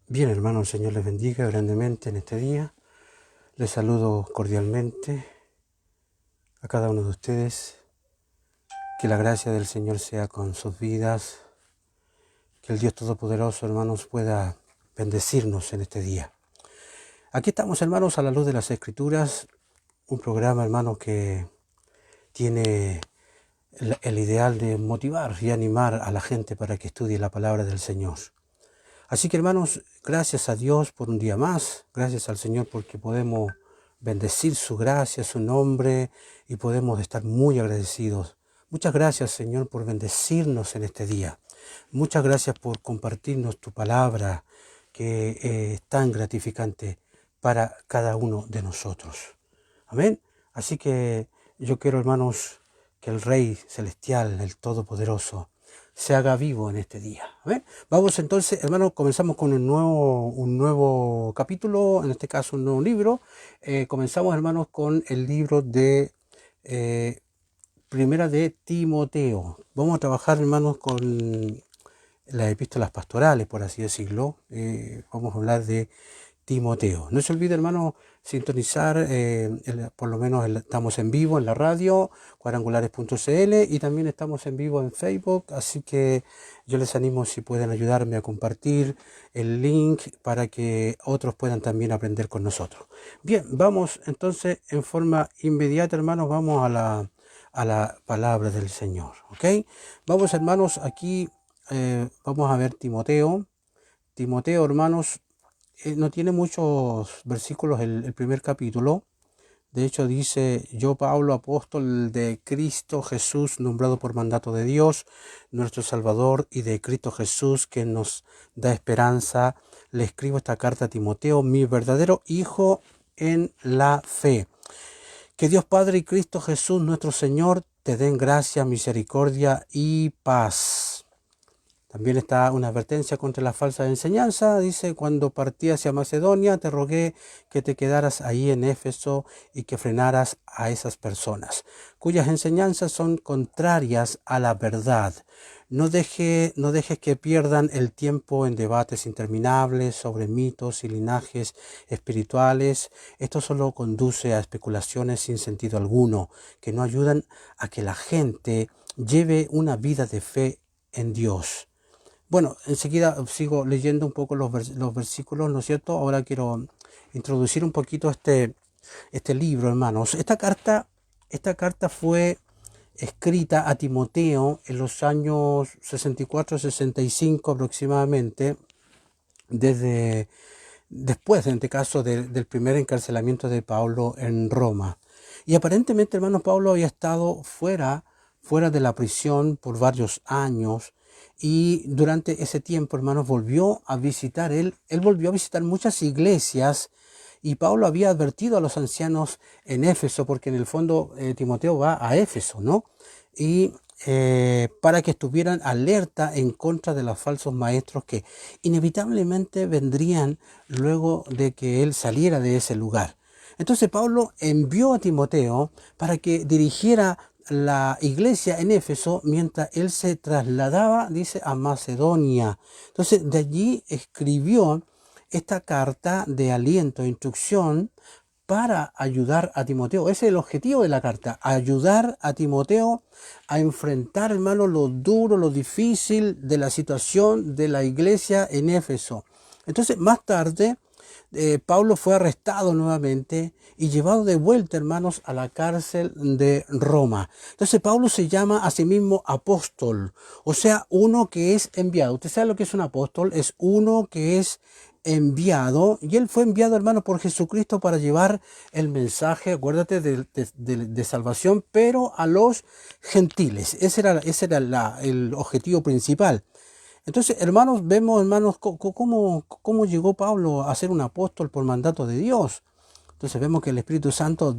Bien, hermano, el Señor les bendiga grandemente en este día. Les saludo cordialmente a cada uno de ustedes. Que la gracia del Señor sea con sus vidas. Que el Dios Todopoderoso, hermanos, pueda bendecirnos en este día. Aquí estamos, hermanos, a la luz de las Escrituras. Un programa, hermanos, que tiene el ideal de motivar y animar a la gente para que estudie la palabra del Señor. Así que, hermanos, gracias a Dios por un día más, gracias al Señor porque podemos bendecir su gracia, su nombre, y podemos estar muy agradecidos. Muchas gracias, Señor, por bendecirnos en este día. Muchas gracias por compartirnos tu palabra, que es tan gratificante para cada uno de nosotros. Amén. Así que yo quiero, hermanos, que el Rey Celestial, el Todopoderoso, se haga vivo en este día. ¿Amén? Vamos entonces, hermanos, comenzamos con un nuevo capítulo, en este caso un nuevo libro. Comenzamos, hermanos, con el libro de Primera de Timoteo. Vamos a trabajar, hermanos, con las epístolas pastorales, por así decirlo. Vamos a hablar de Timoteo. No se olvide, hermano, sintonizar, por lo menos estamos en vivo en la radio, cuadrangulares.cl, y también estamos en vivo en Facebook, así que yo les animo si pueden ayudarme a compartir el link para que otros puedan también aprender con nosotros. Bien, vamos entonces en forma inmediata, hermanos, vamos a la palabra del Señor, ¿ok? Vamos, hermanos, aquí vamos a ver Timoteo. Timoteo, hermanos, no tiene muchos versículos el primer capítulo. De hecho dice: yo, Pablo, apóstol de Cristo Jesús, nombrado por mandato de Dios, nuestro Salvador, y de Cristo Jesús, que nos da esperanza, le escribo esta carta a Timoteo, mi verdadero hijo en la fe. Que Dios Padre y Cristo Jesús, nuestro Señor, te den gracia, misericordia y paz. También está una advertencia contra la falsa enseñanza. Dice: cuando partí hacia Macedonia, te rogué que te quedaras ahí en Éfeso y que frenaras a esas personas, cuyas enseñanzas son contrarias a la verdad. No dejes que pierdan el tiempo en debates interminables sobre mitos y linajes espirituales. Esto solo conduce a especulaciones sin sentido alguno, que no ayudan a que la gente lleve una vida de fe en Dios. Bueno, enseguida sigo leyendo un poco los versículos, ¿no es cierto? Ahora quiero introducir un poquito este libro, hermanos. Esta carta fue escrita a Timoteo en los años 64-65 aproximadamente, después, en este caso, del primer encarcelamiento de Pablo en Roma. Y aparentemente, hermanos, Pablo había estado fuera de la prisión por varios años, y durante ese tiempo, hermanos, volvió a visitar, él volvió a visitar muchas iglesias, y Pablo había advertido a los ancianos en Éfeso, porque en el fondo Timoteo va a Éfeso, ¿no? Y para que estuvieran alerta en contra de los falsos maestros que inevitablemente vendrían luego de que él saliera de ese lugar. Entonces Pablo envió a Timoteo para que dirigiera la iglesia en Éfeso mientras él se trasladaba, dice, a Macedonia. Entonces de allí escribió esta carta de aliento e instrucción para ayudar a Timoteo. Ese es el objetivo de la carta: ayudar a Timoteo a enfrentar, hermano, lo duro, lo difícil de la situación de la iglesia en Éfeso. Entonces, más tarde, Pablo fue arrestado nuevamente y llevado de vuelta, hermanos, a la cárcel de Roma. Entonces, Pablo se llama a sí mismo apóstol, o sea, uno que es enviado. Usted sabe lo que es un apóstol: es uno que es enviado, y él fue enviado, hermano, por Jesucristo para llevar el mensaje, acuérdate, de salvación, pero a los gentiles. Ese era el objetivo principal. Entonces, hermanos, vemos, hermanos, cómo llegó Pablo a ser un apóstol por mandato de Dios. Entonces vemos que el Espíritu Santo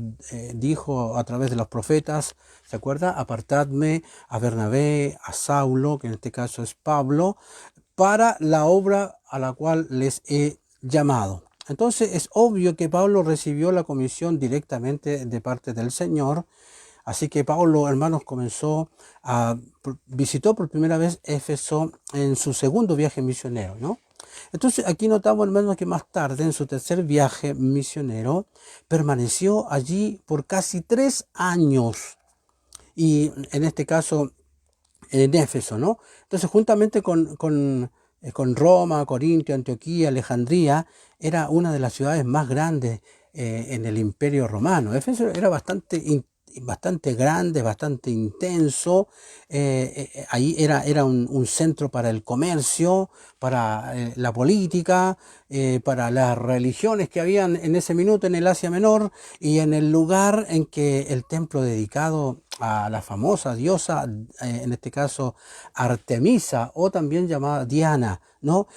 dijo a través de los profetas, ¿se acuerda? Apartadme a Bernabé, a Saulo, que en este caso es Pablo, para la obra a la cual les he llamado. Entonces es obvio que Pablo recibió la comisión directamente de parte del Señor, Así que Pablo, hermanos, visitó por primera vez Éfeso en su segundo viaje misionero, ¿no? Entonces aquí notamos, hermanos, que más tarde, en su tercer viaje misionero, permaneció allí por casi 3 años. Y en este caso, en Éfeso, ¿no? Entonces, juntamente con Roma, Corintio, Antioquía, Alejandría, era una de las ciudades más grandes en el Imperio Romano. Éfeso era bastante grande, bastante intenso. Ahí era un centro para el comercio, para la política, para las religiones que habían en ese minuto en el Asia Menor, y en el lugar en que el templo dedicado a la famosa diosa, en este caso Artemisa, o también llamada Diana, ¿no?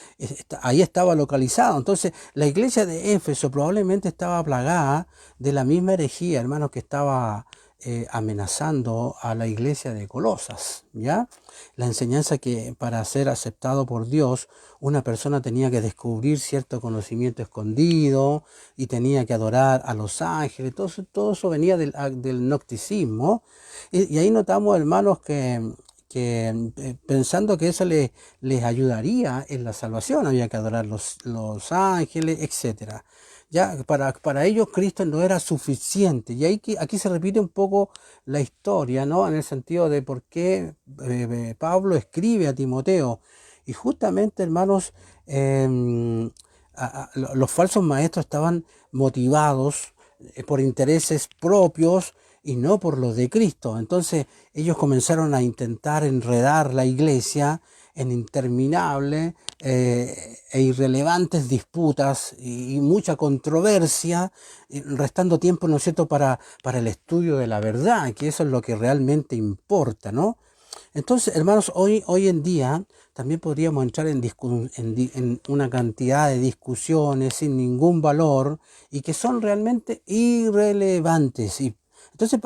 Ahí estaba localizado. Entonces, la iglesia de Éfeso probablemente estaba plagada de la misma herejía, hermanos, que estaba amenazando a la iglesia de Colosas, ¿ya? La enseñanza que para ser aceptado por Dios, una persona tenía que descubrir cierto conocimiento escondido y tenía que adorar a los ángeles. Todo eso venía del gnosticismo. Y ahí notamos, hermanos, que pensando que eso les ayudaría en la salvación, había que adorar los ángeles, etcétera. Ya para ellos Cristo no era suficiente. Y aquí se repite un poco la historia, ¿no? En el sentido de por qué Pablo escribe a Timoteo. Y justamente, hermanos, los falsos maestros estaban motivados por intereses propios y no por los de Cristo. Entonces ellos comenzaron a intentar enredar la iglesia en interminables e irrelevantes disputas y mucha controversia, restando tiempo, ¿no es cierto?, para el estudio de la verdad, que eso es lo que realmente importa, ¿no? Entonces, hermanos, hoy en día también podríamos entrar en una cantidad de discusiones sin ningún valor y que son realmente irrelevantes. Entonces,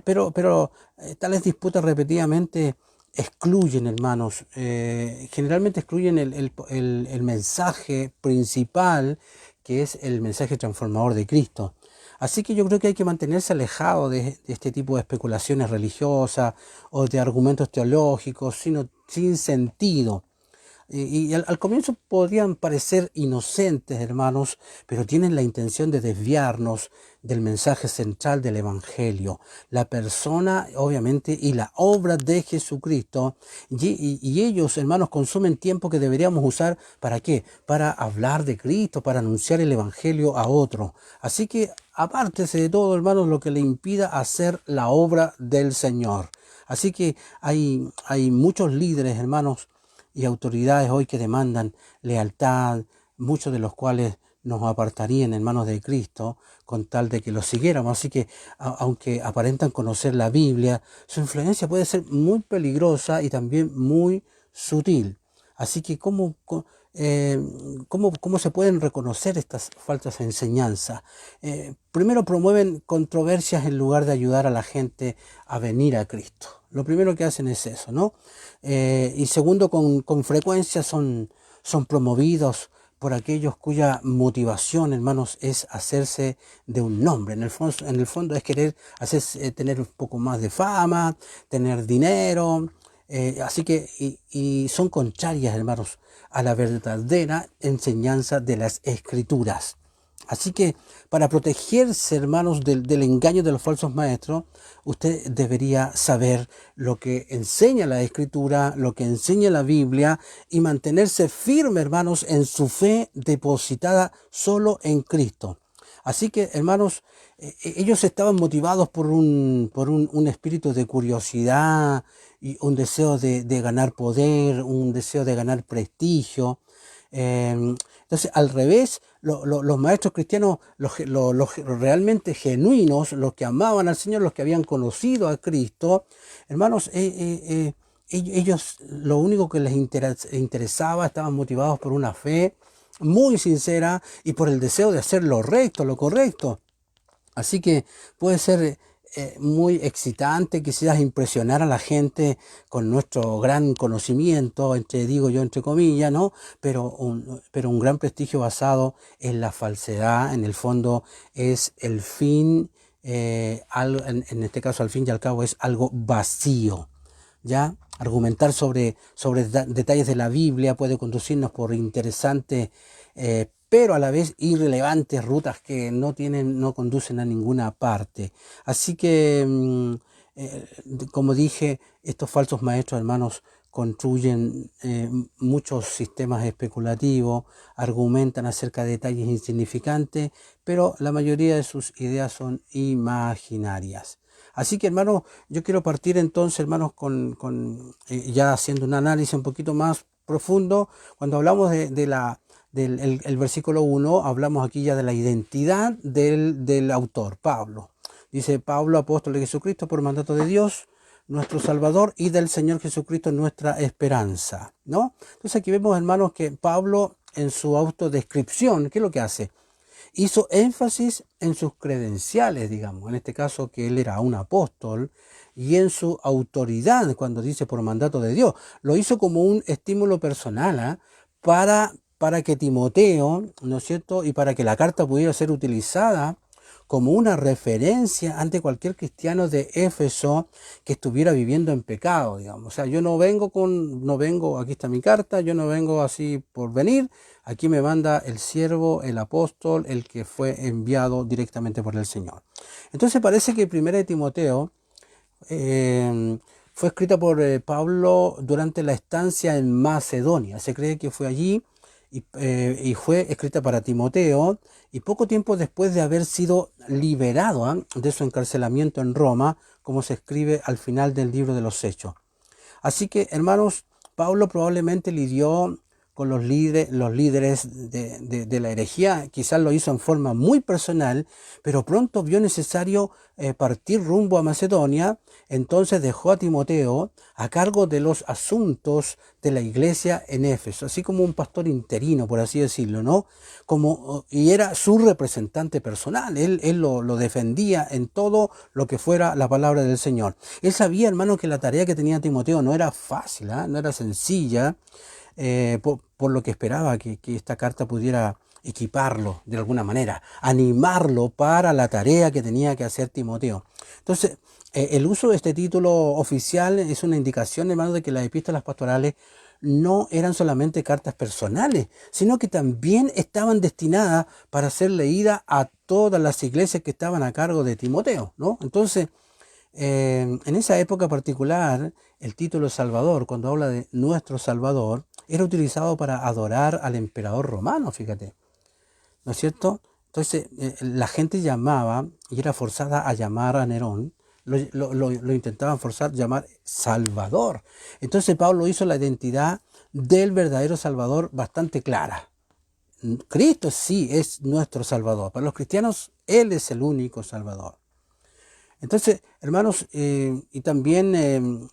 pero tales disputas repetidamente excluyen, hermanos, generalmente excluyen el mensaje principal, que es el mensaje transformador de Cristo. Así que yo creo que hay que mantenerse alejado de este tipo de especulaciones religiosas o de argumentos teológicos sin sentido. Y al comienzo podrían parecer inocentes, hermanos, pero tienen la intención de desviarnos del mensaje central del Evangelio, la persona, obviamente, y la obra de Jesucristo. Y ellos, hermanos, consumen tiempo que deberíamos usar, ¿para qué? Para hablar de Cristo, para anunciar el Evangelio a otro. Así que apártese de todo, hermanos, lo que le impida hacer la obra del Señor. Así que hay muchos líderes, hermanos, y autoridades hoy que demandan lealtad, muchos de los cuales nos apartarían en manos de Cristo con tal de que los siguiéramos. Así que aunque aparentan conocer la Biblia, su influencia puede ser muy peligrosa y también muy sutil. Así que ¿cómo se pueden reconocer estas falsas enseñanzas? Primero, promueven controversias en lugar de ayudar a la gente a venir a Cristo. Lo primero que hacen es eso, ¿no? Y segundo, con frecuencia son promovidos por aquellos cuya motivación, hermanos, es hacerse de un nombre. En el fondo es querer tener un poco más de fama, tener dinero. Así que y son contrarias, hermanos, a la verdadera enseñanza de las Escrituras. Así que para protegerse, hermanos, del engaño de los falsos maestros, usted debería saber lo que enseña la Escritura, lo que enseña la Biblia, y mantenerse firme, hermanos, en su fe depositada solo en Cristo. Así que, hermanos, ellos estaban motivados por un espíritu de curiosidad y un deseo de ganar poder, un deseo de ganar prestigio. Entonces, al revés, los maestros cristianos, los realmente genuinos, los que amaban al Señor, los que habían conocido a Cristo, hermanos, ellos lo único que les interesaba, estaban motivados por una fe muy sincera y por el deseo de hacer lo recto, lo correcto. Así que puede ser muy excitante quizás impresionar a la gente con nuestro gran conocimiento, digo yo entre comillas, ¿no? Pero un gran prestigio basado en la falsedad, en el fondo, es el fin en este caso al fin y al cabo es algo vacío. ¿Ya? Argumentar sobre detalles de la Biblia puede conducirnos por interesantes, pero a la vez irrelevantes rutas que no conducen a ninguna parte. Así que, como dije, estos falsos maestros, hermanos, construyen muchos sistemas especulativos, argumentan acerca de detalles insignificantes, pero la mayoría de sus ideas son imaginarias. Así que, hermanos, yo quiero partir entonces, hermanos, ya haciendo un análisis un poquito más profundo. Cuando hablamos del versículo 1, hablamos aquí ya de la identidad del autor, Pablo. Dice Pablo, apóstol de Jesucristo, por mandato de Dios, nuestro Salvador, y del Señor Jesucristo, nuestra esperanza, ¿no? Entonces aquí vemos, hermanos, que Pablo en su autodescripción, ¿qué es lo que hace? Hizo énfasis en sus credenciales, digamos, en este caso que él era un apóstol, y en su autoridad, cuando dice por mandato de Dios. Lo hizo como un estímulo personal, para que Timoteo, ¿no es cierto?, y para que la carta pudiera ser utilizada como una referencia ante cualquier cristiano de Éfeso que estuviera viviendo en pecado, digamos. O sea, yo no vengo, aquí está mi carta, yo no vengo así por venir, aquí me manda el siervo, el apóstol, el que fue enviado directamente por el Señor. Entonces parece que 1 de Timoteo fue escrita por Pablo durante la estancia en Macedonia. Se cree que fue allí y fue escrita para Timoteo, y poco tiempo después de haber sido liberado de su encarcelamiento en Roma, como se escribe al final del libro de los Hechos. Así que, hermanos, Pablo probablemente lidió con los líderes de la herejía. Quizás lo hizo en forma muy personal, pero pronto vio necesario partir rumbo a Macedonia. Entonces dejó a Timoteo a cargo de los asuntos de la iglesia en Éfeso, así como un pastor interino, por así decirlo, ¿no? Y era su representante personal. Él lo defendía en todo lo que fuera la palabra del Señor. Él sabía, hermano, que la tarea que tenía Timoteo no era fácil, no era sencilla, por lo que esperaba que esta carta pudiera equiparlo de alguna manera, animarlo para la tarea que tenía que hacer Timoteo. Entonces, el uso de este título oficial es una indicación, hermano, de que las epístolas pastorales no eran solamente cartas personales, sino que también estaban destinadas para ser leídas a todas las iglesias que estaban a cargo de Timoteo, ¿no? Entonces, en esa época particular, el título Salvador, cuando habla de nuestro Salvador, era utilizado para adorar al emperador romano, fíjate, ¿no es cierto? Entonces, la gente llamaba, y era forzada a llamar a Nerón, lo intentaban forzar a llamar Salvador. Entonces Pablo hizo la identidad del verdadero Salvador bastante clara. Cristo sí es nuestro Salvador. Para los cristianos, Él es el único Salvador. Entonces, hermanos, y también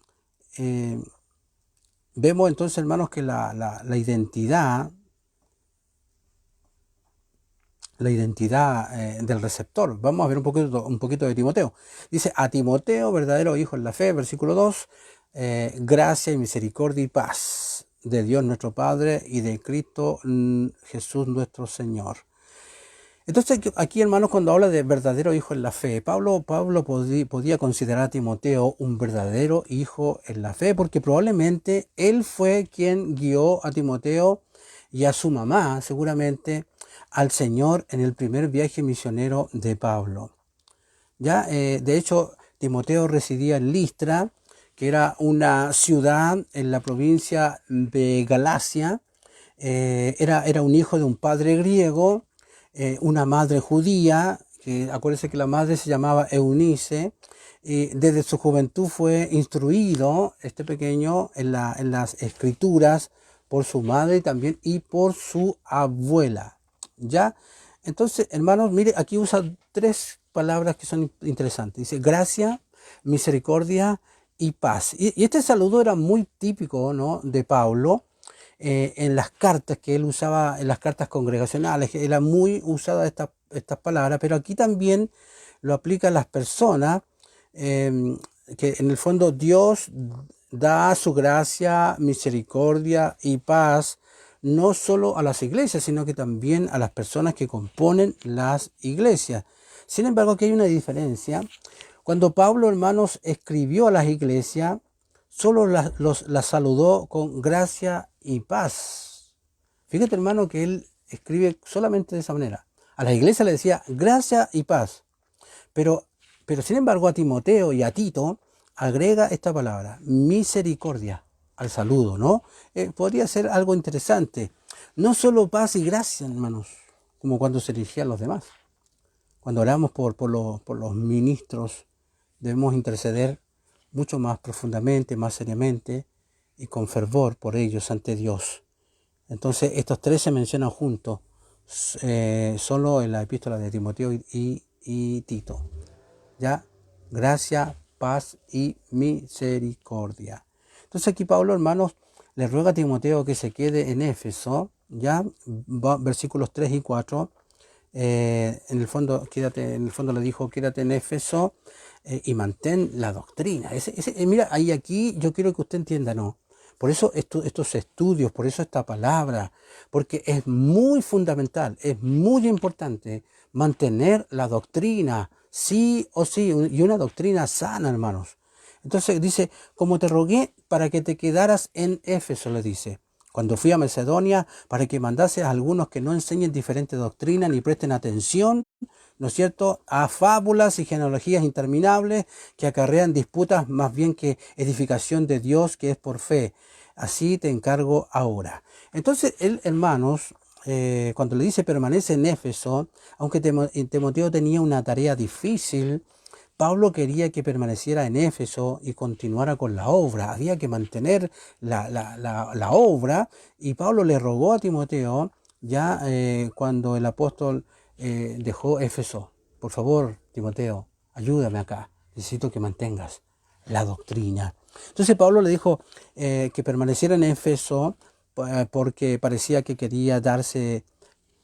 vemos entonces, hermanos, que la identidad del receptor. Vamos a ver un poquito de Timoteo. Dice, a Timoteo, verdadero hijo en la fe, versículo 2, gracia y misericordia y paz de Dios nuestro Padre y de Cristo Jesús nuestro Señor. Entonces aquí, hermanos, cuando habla de verdadero hijo en la fe, Pablo podía considerar a Timoteo un verdadero hijo en la fe, porque probablemente él fue quien guió a Timoteo y a su mamá, seguramente, al Señor en el primer viaje misionero de Pablo. Ya, de hecho, Timoteo residía en Listra, que era una ciudad en la provincia de Galacia. Era un hijo de un padre griego, una madre judía, que acuérdense que la madre se llamaba Eunice. Desde su juventud fue instruido este pequeño en las escrituras por su madre también y por su abuela. ¿Ya? Entonces, hermanos, mire, aquí usa tres palabras que son interesantes. Dice gracia, misericordia y paz. Y este saludo era muy típico, ¿no?, de Pablo. En las cartas que él usaba, en las cartas congregacionales, era muy usada estas palabras, pero aquí también lo aplica a las personas, que en el fondo Dios da su gracia, misericordia y paz, no solo a las iglesias, sino que también a las personas que componen las iglesias. Sin embargo, aquí hay una diferencia. Cuando Pablo, hermanos, escribió a las iglesias, solo las saludó con gracia y paz. Fíjate, hermano, que él escribe solamente de esa manera. A las iglesias le decía gracia y paz. Pero sin embargo, a Timoteo y a Tito agrega esta palabra, misericordia, al saludo, ¿no? Podría ser algo interesante. No solo paz y gracia, hermanos, como cuando se dirigía a los demás. Cuando oramos por los ministros, debemos interceder mucho más profundamente, más seriamente y con fervor por ellos ante Dios. Entonces, estos tres se mencionan juntos, solo en la epístola de Timoteo y Tito. ¿Ya? Gracia, paz y misericordia. Entonces aquí Pablo, hermanos, le ruega a Timoteo que se quede en Éfeso, ¿ya? Versículos 3 y 4. En el fondo le dijo, quédate en Éfeso y mantén la doctrina. Mira, ahí aquí yo quiero que usted entienda, ¿no? Por eso estos estudios, por eso esta palabra, porque es muy fundamental, es muy importante mantener la doctrina, sí o sí, y una doctrina sana, hermanos. Entonces dice, como te rogué para que te quedaras en Éfeso, le dice, cuando fui a Macedonia, para que mandases a algunos que no enseñen diferente doctrina ni presten atención, ¿no es cierto?, a fábulas y genealogías interminables que acarrean disputas más bien que edificación de Dios que es por fe. Así te encargo ahora. Entonces, él, hermanos, cuando le dice permanece en Éfeso, aunque Timoteo tenía una tarea difícil, Pablo quería que permaneciera en Éfeso y continuara con la obra. Había que mantener la obra, y Pablo le rogó a Timoteo ya cuando el apóstol dejó Éfeso: por favor, Timoteo, ayúdame acá, necesito que mantengas la doctrina. Entonces Pablo le dijo que permaneciera en Éfeso porque parecía que quería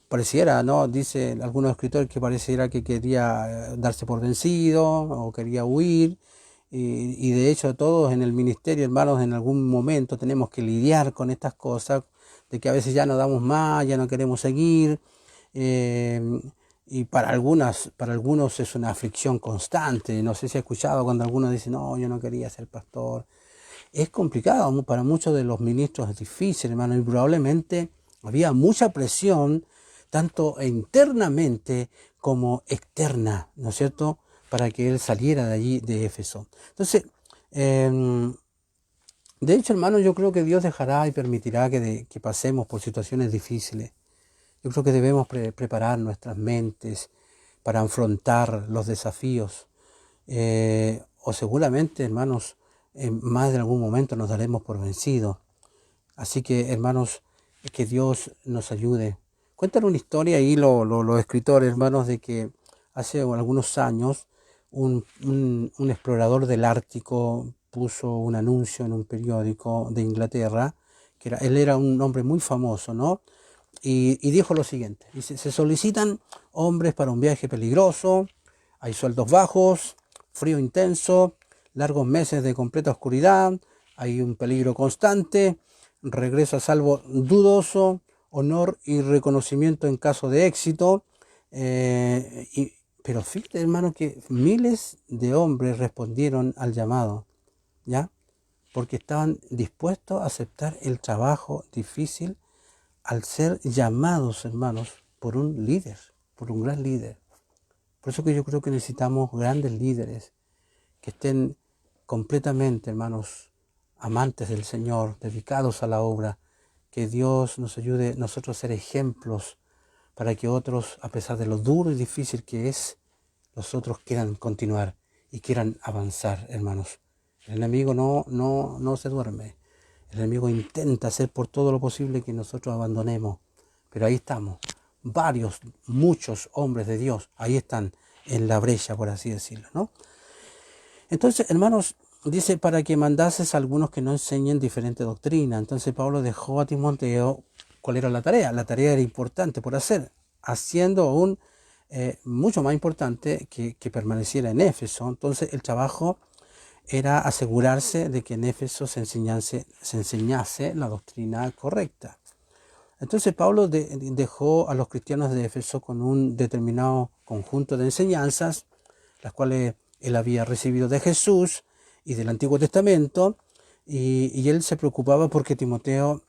pareciera, ¿no? Dice algunos escritores que pareciera que quería darse por vencido o quería huir. Y de hecho todos en el ministerio, hermanos, en algún momento tenemos que lidiar con estas cosas, de que a veces ya no damos más, ya no queremos seguir. Y para algunos es una aflicción constante. No sé si ha escuchado cuando algunos dicen, no, yo no quería ser pastor. Es complicado, para muchos de los ministros es difícil, hermano, y probablemente había mucha presión, tanto internamente como externa, ¿no es cierto?, para que él saliera de allí, de Éfeso. Entonces, de hecho, hermano, yo creo que Dios dejará y permitirá que pasemos por situaciones difíciles. Yo creo que debemos preparar nuestras mentes para afrontar los desafíos. O seguramente, hermanos, en más de algún momento nos daremos por vencidos. Así que, hermanos, que Dios nos ayude. Cuentan una historia ahí los escritores, hermanos, de que hace algunos años un explorador del Ártico puso un anuncio en un periódico de Inglaterra, él era un hombre muy famoso, ¿no? Y dijo lo siguiente: dice, se solicitan hombres para un viaje peligroso, hay sueldos bajos, frío intenso, largos meses de completa oscuridad, hay un peligro constante, regreso a salvo dudoso, honor y reconocimiento en caso de éxito. Pero fíjate, hermano, que miles de hombres respondieron al llamado, ¿ya? Porque estaban dispuestos a aceptar el trabajo difícil al ser llamados, hermanos, por un líder, por un gran líder. Por eso que yo creo que necesitamos grandes líderes que estén completamente, hermanos, amantes del Señor, dedicados a la obra, que Dios nos ayude nosotros a ser ejemplos para que otros, a pesar de lo duro y difícil que es, los otros quieran continuar y quieran avanzar, hermanos. El enemigo no se duerme. El enemigo intenta hacer por todo lo posible que nosotros abandonemos. Pero ahí estamos. Muchos hombres de Dios, ahí están en la brecha, por así decirlo, ¿no? Entonces, hermanos, dice, para que mandases a algunos que no enseñen diferente doctrina. Entonces Pablo dejó a Timoteo. ¿Cuál era la tarea? La tarea era importante por hacer, haciendo aún mucho más importante que permaneciera en Éfeso. Entonces el trabajo era asegurarse de que en Éfeso se enseñase la doctrina correcta. Entonces Pablo dejó a los cristianos de Éfeso con un determinado conjunto de enseñanzas, las cuales él había recibido de Jesús y del Antiguo Testamento, y él se preocupaba porque Timoteo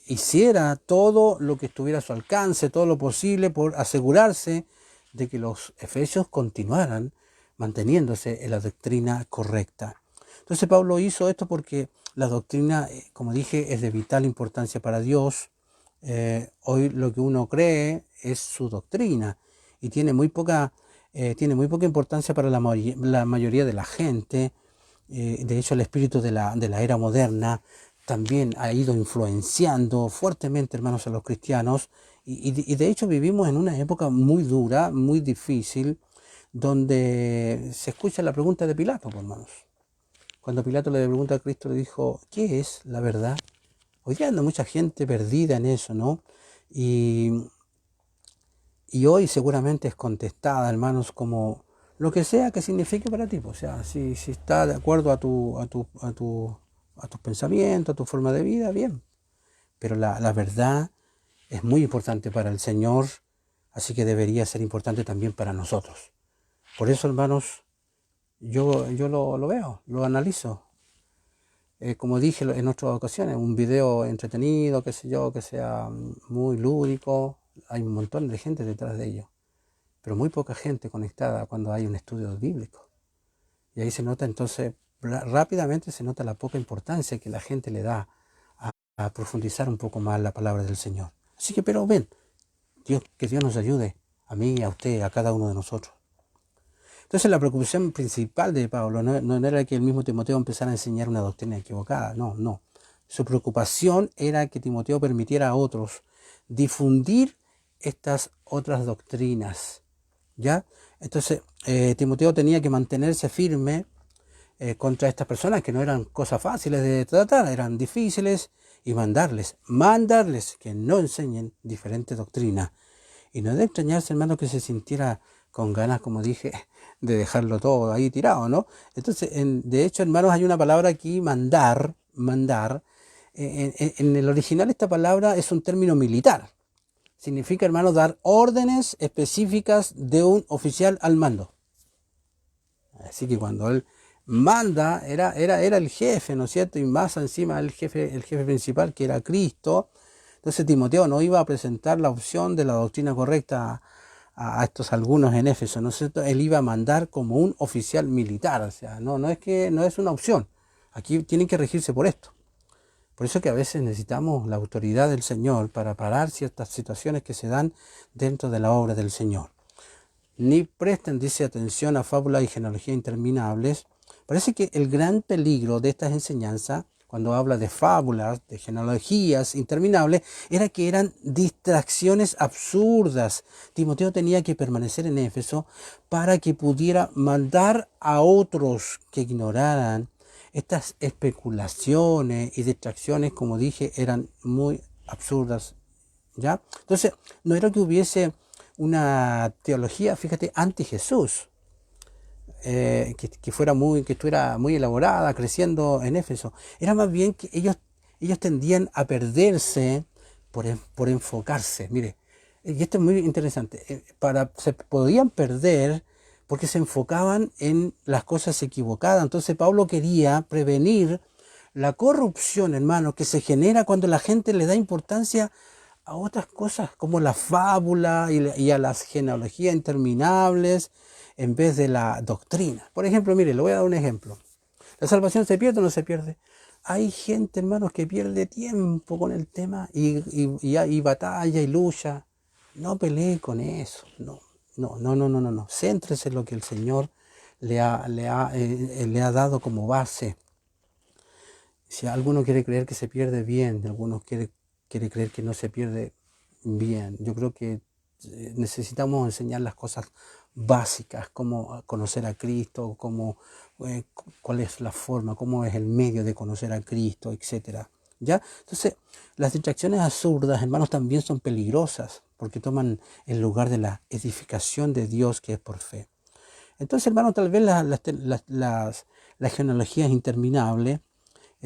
hiciera todo lo que estuviera a su alcance, todo lo posible por asegurarse de que los efesios continuaran manteniéndose en la doctrina correcta. Entonces Pablo hizo esto porque la doctrina, como dije, es de vital importancia para Dios. Hoy lo que uno cree es su doctrina y tiene muy poca importancia para la mayoría de la gente. De hecho, el espíritu de la era moderna también ha ido influenciando fuertemente, hermanos, a los cristianos. Y de hecho vivimos en una época muy dura, muy difícil, donde se escucha la pregunta de Pilato, hermanos. Cuando Pilato le pregunta a Cristo, le dijo, ¿qué es la verdad? Hoy día anda mucha gente perdida en eso, ¿no? Y hoy seguramente es contestada, hermanos, como lo que sea que signifique para ti. O sea, si está de acuerdo a tus pensamientos, a tu forma de vida, bien. Pero la verdad es muy importante para el Señor, así que debería ser importante también para nosotros. Por eso, hermanos, yo lo veo, lo analizo. Como dije en otras ocasiones, un video entretenido, qué sé yo, que sea muy lúdico, hay un montón de gente detrás de ello, pero muy poca gente conectada cuando hay un estudio bíblico. Y ahí se nota entonces, rápidamente se nota la poca importancia que la gente le da a profundizar un poco más la palabra del Señor. Así que, pero ven, que Dios nos ayude, a mí, a usted, a cada uno de nosotros. Entonces la preocupación principal de Pablo no era que el mismo Timoteo empezara a enseñar una doctrina equivocada, no. Su preocupación era que Timoteo permitiera a otros difundir estas otras doctrinas, ¿ya? Entonces Timoteo tenía que mantenerse firme contra estas personas que no eran cosas fáciles de tratar, eran difíciles, y mandarles que no enseñen diferentes doctrinas. Y no es de extrañarse, hermano, que se sintiera con ganas, como dije, de dejarlo todo ahí tirado, ¿no? Entonces, de hecho, hermanos, hay una palabra aquí, mandar. En el original esta palabra es un término militar. Significa, hermanos, dar órdenes específicas de un oficial al mando. Así que cuando él manda, era el jefe, ¿no es cierto? Y más encima el jefe principal, que era Cristo. Entonces Timoteo no iba a presentar la opción de la doctrina correcta a estos algunos en Éfeso, ¿no es cierto? Él iba a mandar como un oficial militar, o sea, no es una opción. Aquí tienen que regirse por esto. Por eso que a veces necesitamos la autoridad del Señor para parar ciertas situaciones que se dan dentro de la obra del Señor. Ni presten, dice, atención a fábulas y genealogías interminables. Parece que el gran peligro de estas enseñanzas, cuando habla de fábulas, de genealogías interminables, era que eran distracciones absurdas. Timoteo tenía que permanecer en Éfeso para que pudiera mandar a otros que ignoraran estas especulaciones y distracciones, como dije, eran muy absurdas, ¿ya? Entonces, no era que hubiese una teología, fíjate, anti Jesús, que estuviera muy elaborada, creciendo en Éfeso. Era más bien que ellos tendían a perderse por enfocarse. Mire, y esto es muy interesante, se podían perder porque se enfocaban en las cosas equivocadas. Entonces Pablo quería prevenir la corrupción, hermano, que se genera cuando la gente le da importancia a otras cosas como la fábula y a las genealogías interminables en vez de la doctrina. Por ejemplo, mire, le voy a dar un ejemplo. ¿La salvación se pierde o no se pierde? Hay gente, hermanos, que pierde tiempo con el tema y batalla y lucha. No pelee con eso. No. Céntrese en lo que el Señor le ha dado como base. Si alguno quiere creer que se pierde, bien. Algunos quiere creer que no se pierde, bien. Yo creo que necesitamos enseñar las cosas básicas, cómo conocer a Cristo, cuál es la forma, cómo es el medio de conocer a Cristo, etcétera. ¿Ya? Entonces, las distracciones absurdas, hermanos, también son peligrosas porque toman el lugar de la edificación de Dios, que es por fe. Entonces, hermanos, tal vez las genealogías interminables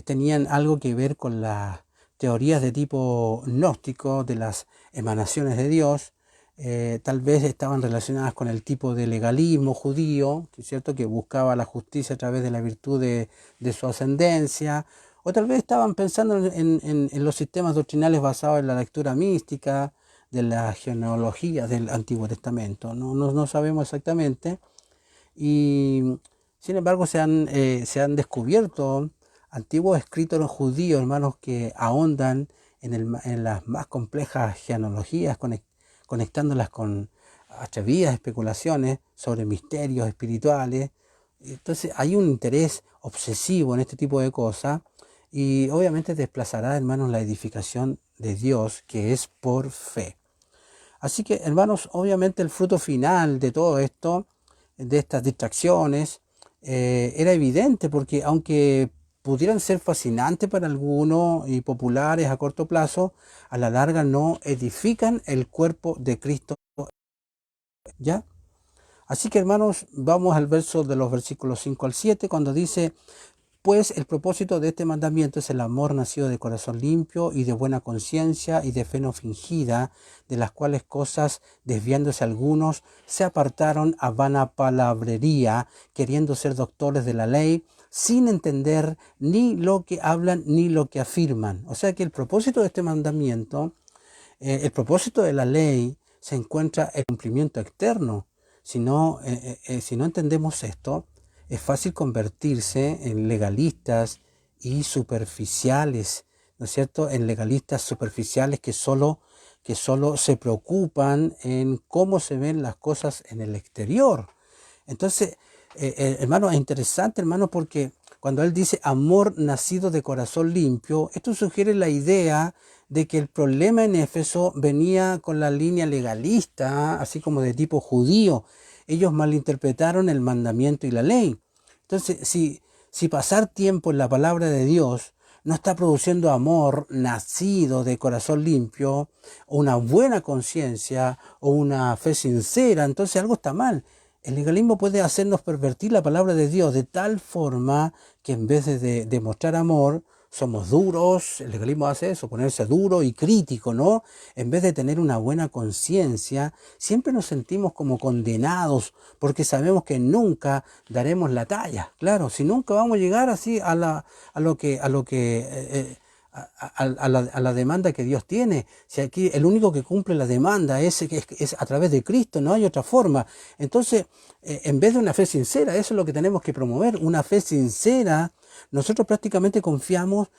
tenían algo que ver con teorías de tipo gnóstico de las emanaciones de Dios, tal vez estaban relacionadas con el tipo de legalismo judío, ¿cierto?, que buscaba la justicia a través de la virtud de su ascendencia, o tal vez estaban pensando en los sistemas doctrinales basados en la lectura mística, de la genealogía del Antiguo Testamento. No sabemos exactamente, y sin embargo se han descubierto antiguos escritos judíos, hermanos, que ahondan en las más complejas genealogías, conectándolas con atrevidas especulaciones sobre misterios espirituales. Entonces hay un interés obsesivo en este tipo de cosas, y obviamente desplazará, hermanos, la edificación de Dios, que es por fe. Así que, hermanos, obviamente el fruto final de todo esto, de estas distracciones, era evidente, porque aunque pudieran ser fascinantes para algunos y populares a corto plazo, a la larga no edifican el cuerpo de Cristo, ¿ya? Así que, hermanos, vamos al verso de los versículos 5 al 7, cuando dice: pues el propósito de este mandamiento es el amor nacido de corazón limpio y de buena conciencia y de fe no fingida, de las cuales cosas, desviándose algunos, se apartaron a vana palabrería, queriendo ser doctores de la ley, sin entender ni lo que hablan ni lo que afirman. O sea que el propósito de este mandamiento, el propósito de la ley, se encuentra en el cumplimiento externo. Si no entendemos esto, es fácil convertirse en legalistas y superficiales, ¿no es cierto?, en legalistas superficiales que solo se preocupan en cómo se ven las cosas en el exterior. Entonces, hermano, es interesante, hermano, porque cuando él dice amor nacido de corazón limpio, esto sugiere la idea de que el problema en Éfeso venía con la línea legalista, así como de tipo judío. Ellos malinterpretaron el mandamiento y la ley. Entonces, si pasar tiempo en la palabra de Dios no está produciendo amor nacido de corazón limpio, o una buena conciencia, o una fe sincera, entonces algo está mal. El legalismo puede hacernos pervertir la palabra de Dios de tal forma que en vez de demostrar amor, somos duros. El legalismo hace eso, ponerse duro y crítico, ¿no? En vez de tener una buena conciencia, siempre nos sentimos como condenados, porque sabemos que nunca daremos la talla. Claro, si nunca vamos a llegar así a la demanda que Dios tiene. Si aquí el único que cumple la demanda es a través de Cristo, no hay otra forma. Entonces, en vez de una fe sincera, eso es lo que tenemos que promover, una fe sincera. Nosotros prácticamente confiamos,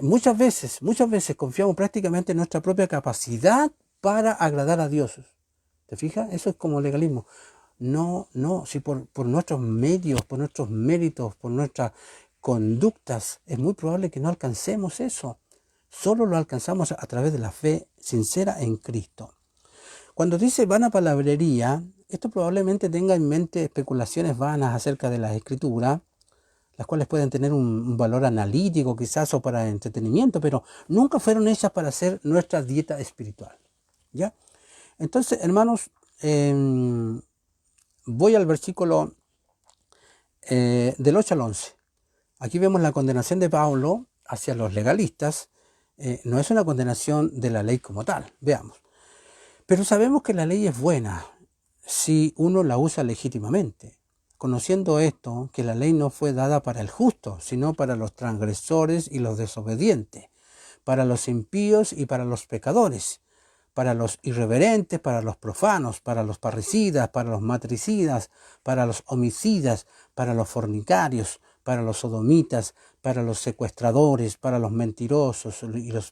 muchas veces confiamos prácticamente en nuestra propia capacidad para agradar a Dios. ¿Te fijas? Eso es como legalismo. No, si por nuestros medios, por nuestros méritos, por nuestras conductas, es muy probable que no alcancemos eso. Solo lo alcanzamos a través de la fe sincera en Cristo. Cuando dice vana palabrería, esto probablemente tenga en mente especulaciones vanas acerca de la Escritura, las cuales pueden tener un valor analítico quizás o para entretenimiento, pero nunca fueron hechas para ser nuestra dieta espiritual, ¿ya? Entonces, hermanos, voy al versículo del 8 al 11. Aquí vemos la condenación de Pablo hacia los legalistas. No es una condenación de la ley como tal, veamos. Pero sabemos que la ley es buena si uno la usa legítimamente, conociendo esto, que la ley no fue dada para el justo, sino para los transgresores y los desobedientes, para los impíos y para los pecadores, para los irreverentes, para los profanos, para los parricidas, para los matricidas, para los homicidas, para los fornicarios, para los sodomitas, para los secuestradores, para los mentirosos y los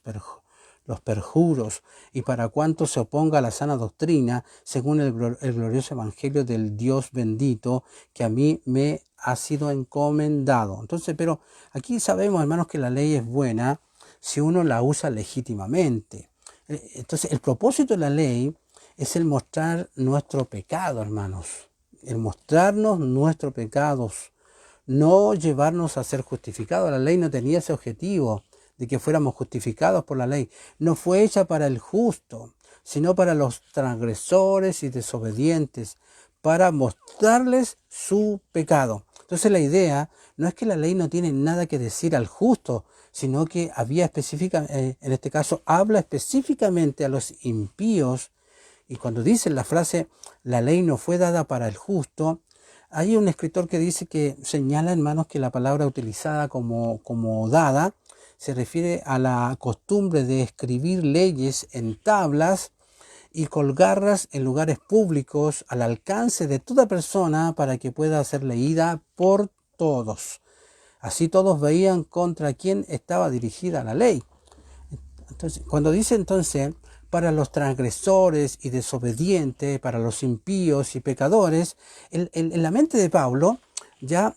perjuros, y para cuanto se oponga a la sana doctrina, según el glorioso evangelio del Dios bendito, que a mí me ha sido encomendado. Entonces, pero aquí sabemos, hermanos, que la ley es buena si uno la usa legítimamente. Entonces, el propósito de la ley es el mostrar nuestro pecado, hermanos, el mostrarnos nuestros pecados, no llevarnos a ser justificados. La ley no tenía ese objetivo de que fuéramos justificados por la ley. No fue hecha para el justo, sino para los transgresores y desobedientes, para mostrarles su pecado. Entonces la idea no es que la ley no tiene nada que decir al justo, sino que en este caso habla específicamente a los impíos. Y cuando dicen la frase, la ley no fue dada para el justo, hay un escritor que dice que señala, hermanos, que la palabra utilizada como dada se refiere a la costumbre de escribir leyes en tablas y colgarlas en lugares públicos al alcance de toda persona para que pueda ser leída por todos. Así todos veían contra quién estaba dirigida la ley. Entonces, cuando dice entonces, para los transgresores y desobedientes, para los impíos y pecadores, en la mente de Pablo, ya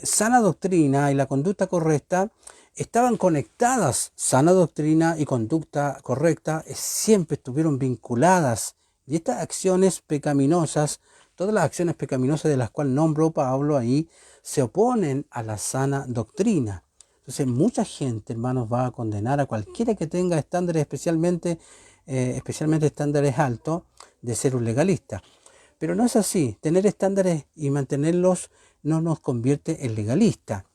sana doctrina y la conducta correcta estaban conectadas. Sana doctrina y conducta correcta siempre estuvieron vinculadas. Y estas acciones pecaminosas, todas las acciones pecaminosas de las cuales nombró Pablo ahí, se oponen a la sana doctrina. Entonces mucha gente, hermanos, va a condenar a cualquiera que tenga estándares, especialmente estándares altos, de ser un legalista. Pero no es así. Tener estándares y mantenerlos no nos convierte en legalista,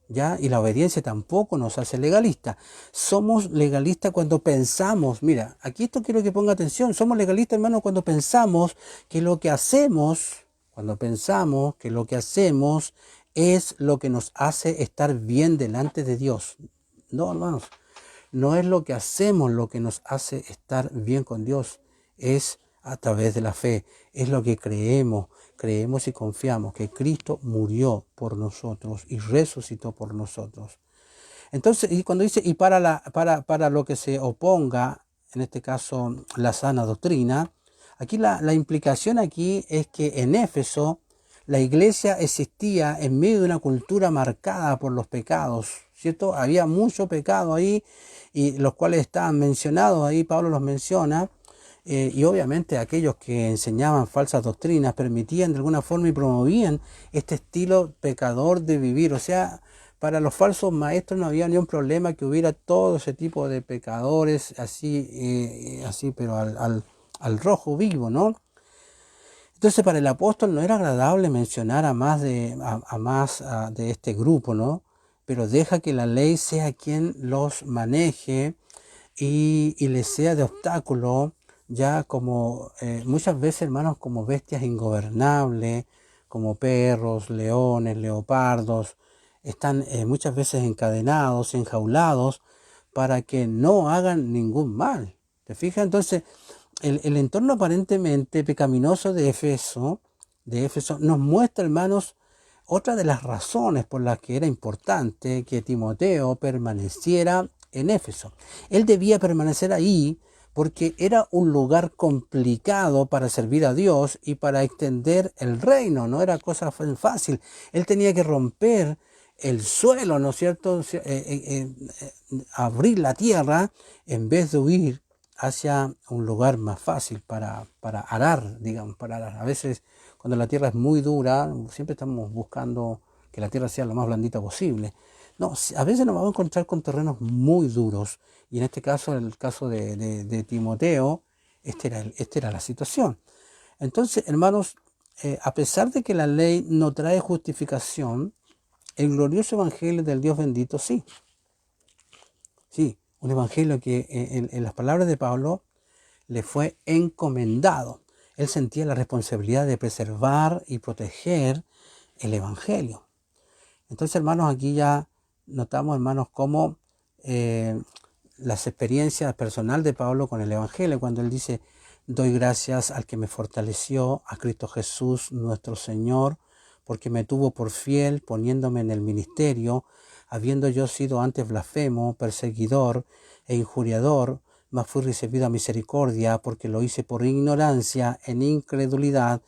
¿ya? Y la obediencia tampoco nos hace legalista. Somos legalistas cuando pensamos, mira, aquí esto quiero que ponga atención, somos legalistas, hermano, cuando pensamos que lo que hacemos es lo que nos hace estar bien delante de Dios. No, hermanos, no es lo que hacemos lo que nos hace estar bien con Dios, es a través de la fe, es lo que creemos y confiamos, que Cristo murió por nosotros y resucitó por nosotros. Entonces, y cuando dice, y para lo que se oponga, en este caso la sana doctrina, aquí la implicación aquí es que en Éfeso la iglesia existía en medio de una cultura marcada por los pecados, ¿cierto? Había mucho pecado ahí, y los cuales estaban mencionados ahí, Pablo los menciona, y obviamente aquellos que enseñaban falsas doctrinas permitían de alguna forma y promovían este estilo pecador de vivir. O sea, para los falsos maestros no había ni un problema que hubiera todo ese tipo de pecadores así, pero al rojo vivo, ¿no? Entonces para el apóstol no era agradable mencionar a más de este grupo, ¿no? Pero deja que la ley sea quien los maneje y les sea de obstáculo, ya como muchas veces, hermanos, como bestias ingobernables, como perros, leones, leopardos, están muchas veces encadenados, enjaulados, para que no hagan ningún mal. ¿Te fijas? Entonces, el entorno aparentemente pecaminoso de Éfeso nos muestra, hermanos, otra de las razones por las que era importante que Timoteo permaneciera en Éfeso. Él debía permanecer ahí porque era un lugar complicado para servir a Dios y para extender el reino. No era cosa fácil. Él tenía que romper el suelo, ¿no es cierto? Abrir la tierra en vez de huir hacia un lugar más fácil para arar, digamos, para arar. A veces cuando la tierra es muy dura, siempre estamos buscando que la tierra sea lo más blandita posible. No, a veces nos vamos a encontrar con terrenos muy duros, y en este caso, en el caso de Timoteo, esta era la situación. Entonces, hermanos, a pesar de que la ley no trae justificación, el glorioso evangelio del Dios bendito sí. Sí, un evangelio que en las palabras de Pablo le fue encomendado. Él sentía la responsabilidad de preservar y proteger el evangelio. Entonces, hermanos, aquí ya notamos, hermanos, cómo las experiencias personales de Pablo con el evangelio, cuando él dice, doy gracias al que me fortaleció, a Cristo Jesús nuestro Señor, porque me tuvo por fiel poniéndome en el ministerio, habiendo yo sido antes blasfemo, perseguidor e injuriador, mas fui recibido a misericordia, porque lo hice por ignorancia, en incredulidad,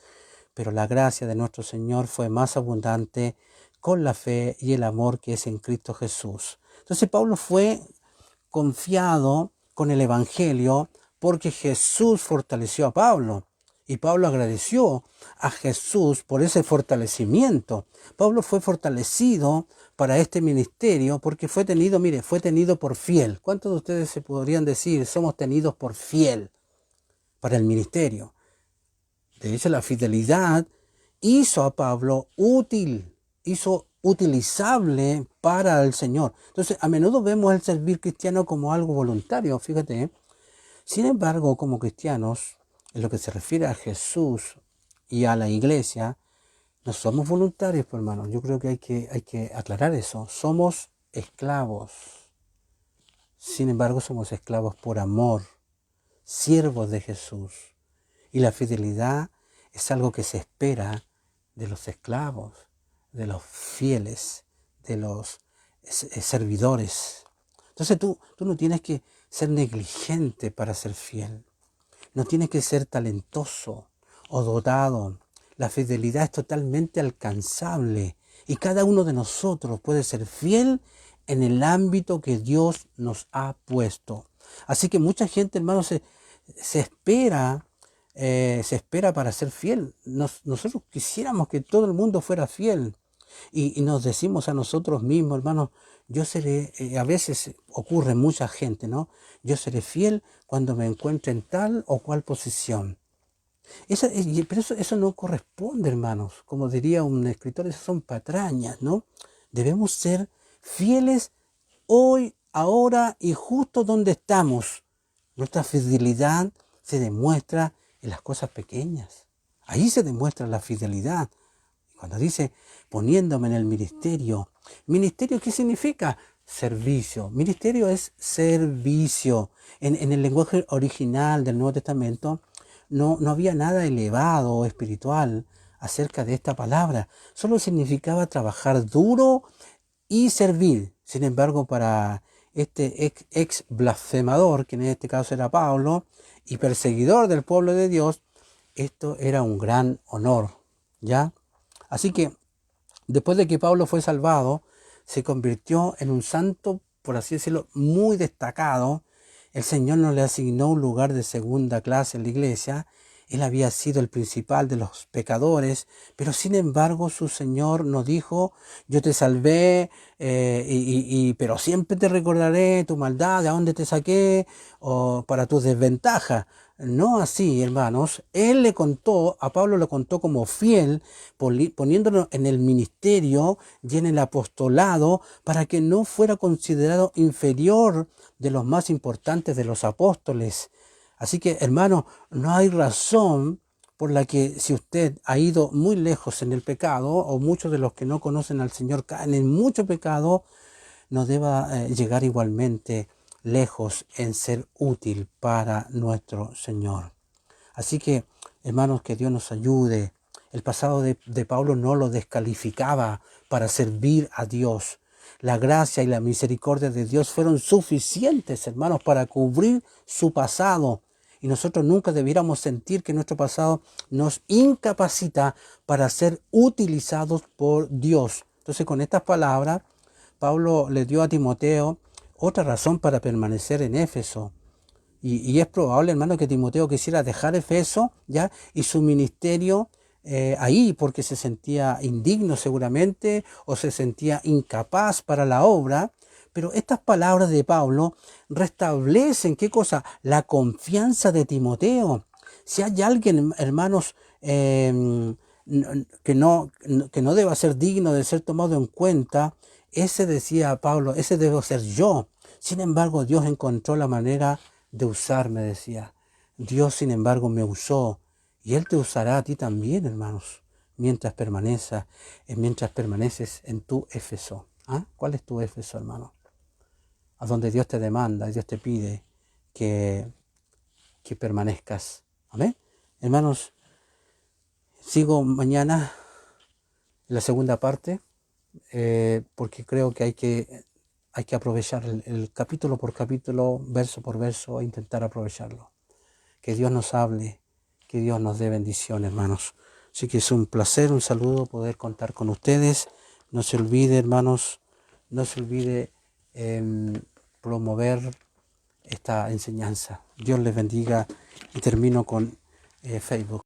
pero la gracia de nuestro Señor fue más abundante con la fe y el amor que es en Cristo Jesús. Entonces Pablo fue confiado con el evangelio porque Jesús fortaleció a Pablo. Y Pablo agradeció a Jesús por ese fortalecimiento. Pablo fue fortalecido para este ministerio porque fue tenido por fiel. ¿Cuántos de ustedes se podrían decir, somos tenidos por fiel para el ministerio? De hecho, la fidelidad hizo a Pablo útil, hizo utilizable para el Señor. Entonces, a menudo vemos el servir cristiano como algo voluntario, fíjate, ¿eh? Sin embargo, como cristianos, en lo que se refiere a Jesús y a la iglesia, no somos voluntarios, pues, hermanos. Yo creo que hay que aclarar eso. Somos esclavos. Sin embargo, somos esclavos por amor, siervos de Jesús. Y la fidelidad es algo que se espera de los esclavos, de los fieles, de los servidores. Entonces tú no tienes que ser negligente para ser fiel. No tienes que ser talentoso o dotado. La fidelidad es totalmente alcanzable y cada uno de nosotros puede ser fiel en el ámbito que Dios nos ha puesto. Así que mucha gente, hermanos, se espera para ser fiel. Nosotros quisiéramos que todo el mundo fuera fiel y nos decimos a nosotros mismos, hermanos, yo seré, a veces ocurre mucha gente, ¿no? Yo seré fiel cuando me encuentre en tal o cual posición. Pero eso no corresponde, hermanos. Como diría un escritor, esas son patrañas, ¿no? Debemos ser fieles hoy, ahora y justo donde estamos. Nuestra fidelidad se demuestra en las cosas pequeñas. Ahí se demuestra la fidelidad. Cuando dice poniéndome en el ministerio. ¿Ministerio qué significa? Servicio. Ministerio es servicio. En el lenguaje original del Nuevo Testamento no había nada elevado o espiritual acerca de esta palabra. Solo significaba trabajar duro y servir. Sin embargo, para este ex blasfemador, que en este caso era Pablo, y perseguidor del pueblo de Dios, esto era un gran honor, ¿ya? Así que, después de que Pablo fue salvado, se convirtió en un santo, por así decirlo, muy destacado. El Señor no le asignó un lugar de segunda clase en la iglesia. Él había sido el principal de los pecadores, pero sin embargo su Señor nos dijo, yo te salvé, pero siempre te recordaré tu maldad, de dónde te saqué, o para tus desventajas. No así, hermanos. Él le contó, a Pablo le contó como fiel, poniéndolo en el ministerio y en el apostolado, para que no fuera considerado inferior de los más importantes de los apóstoles. Así que, hermano, no hay razón por la que si usted ha ido muy lejos en el pecado, o muchos de los que no conocen al Señor caen en mucho pecado, no deba llegar igualmente lejos en ser útil para nuestro Señor. Así que, hermanos, que Dios nos ayude. El pasado de Pablo no lo descalificaba para servir a Dios. La gracia y la misericordia de Dios fueron suficientes, hermanos, para cubrir su pasado. Y nosotros nunca debiéramos sentir que nuestro pasado nos incapacita para ser utilizados por Dios. Entonces, con estas palabras, Pablo le dio a Timoteo otra razón para permanecer en Éfeso. Y es probable, hermano, que Timoteo quisiera dejar Éfeso, ¿ya? Y su ministerio ahí, porque se sentía indigno seguramente, o se sentía incapaz para la obra. Pero estas palabras de Pablo restablecen, ¿qué cosa? La confianza de Timoteo. Si hay alguien, hermanos, que no deba ser digno de ser tomado en cuenta, ese, decía Pablo, ese debo ser yo. Sin embargo, Dios encontró la manera de usarme, decía. Dios, sin embargo, me usó. Y Él te usará a ti también, hermanos, mientras permaneces en tu Éfeso. ¿Ah? ¿Cuál es tu Éfeso, hermano? A donde Dios te demanda, Dios te pide que permanezcas. Amén. Hermanos, sigo mañana en la segunda parte, porque creo que hay que aprovechar el capítulo por capítulo, verso por verso, e intentar aprovecharlo. Que Dios nos hable, que Dios nos dé bendición, hermanos. Así que es un placer, un saludo poder contar con ustedes. No se olvide, hermanos, no se olvide promover esta enseñanza. Dios les bendiga y termino con Facebook.